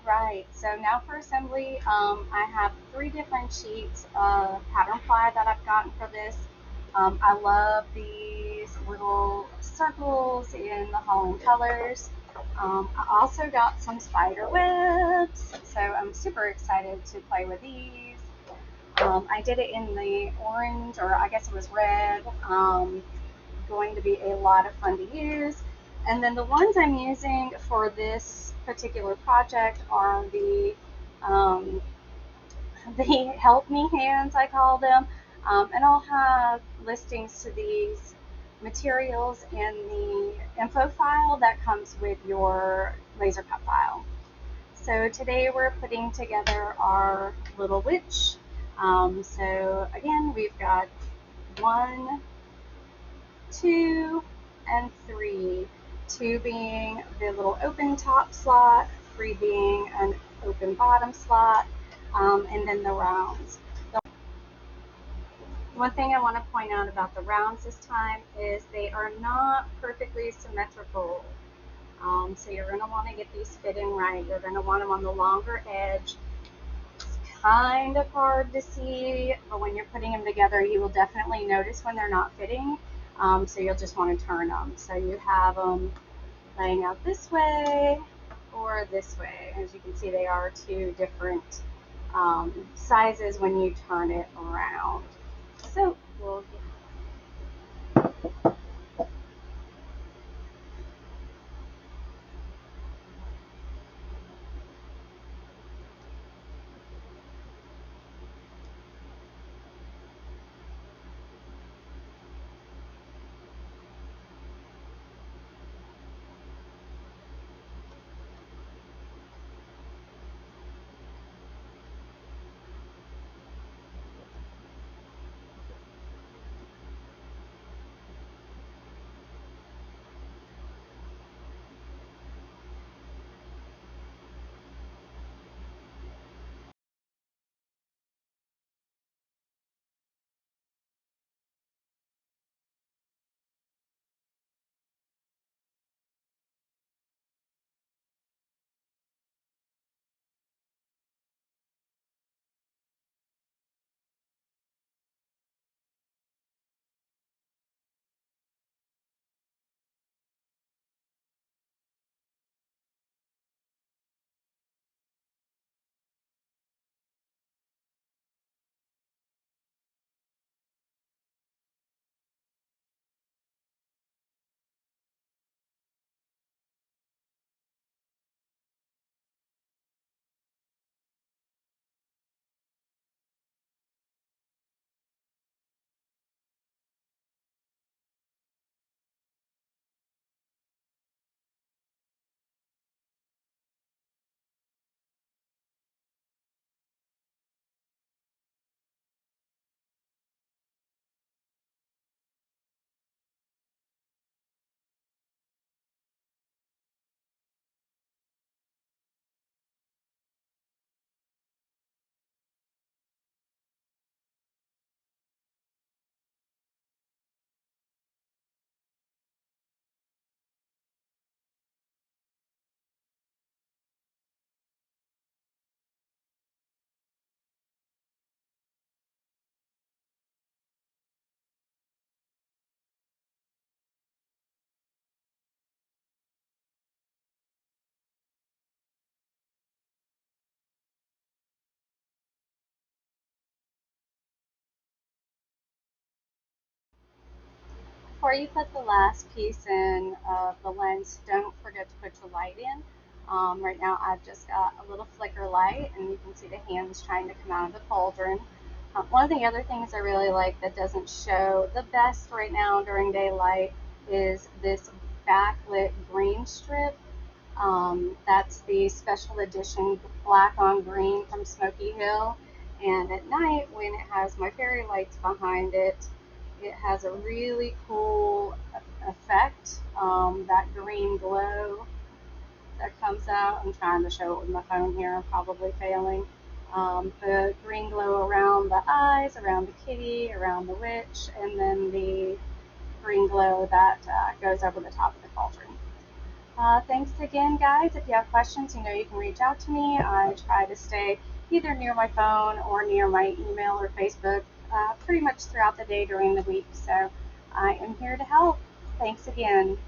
Right, so now for assembly, I have three different sheets of pattern ply that I've gotten for this. I love these little circles in the Holland colors. I also got some spider webs, so I'm super excited to play with these. I did it in the orange, or I guess it was red. Going to be a lot of fun to use. And then the ones I'm using for this particular project are um, the help me hands, I call them. And I'll have listings to these materials in the info file that comes with your laser cut file. So today we're putting together our little witch. So again, we've got 1, 2, and 3. 2 being the little open top slot, 3 being an open bottom slot, and then the rounds. One thing I want to point out about the rounds this time is they are not perfectly symmetrical. So you're going to want to get these fitting right. You're going to want them on the longer edge. It's kind of hard to see, but when you're putting them together, you will definitely notice when they're not fitting. So you'll just want to turn them. So you have them laying out this way or this way. As you can see, they are two different sizes when you turn it around. So we'll Before you put the last piece in of the lens, don't forget to put your light in. Right now I've just got a little flicker light and you can see the hands trying to come out of the cauldron. One of the other things I really like that doesn't show the best right now during daylight is this backlit green strip. That's the special edition black on green from Smoky Hill. And at night, when it has my fairy lights behind it, it has a really cool effect. That green glow that comes out. I'm trying to show it with my phone here. I'm probably failing. The green glow around the eyes, around the kitty, around the witch, and then the green glow that goes over the top of the cauldron. Thanks again, guys. If you have questions, you know you can reach out to me. I try to stay either near my phone or near my email or Facebook pretty much throughout the day during the week. So I am here to help. Thanks again.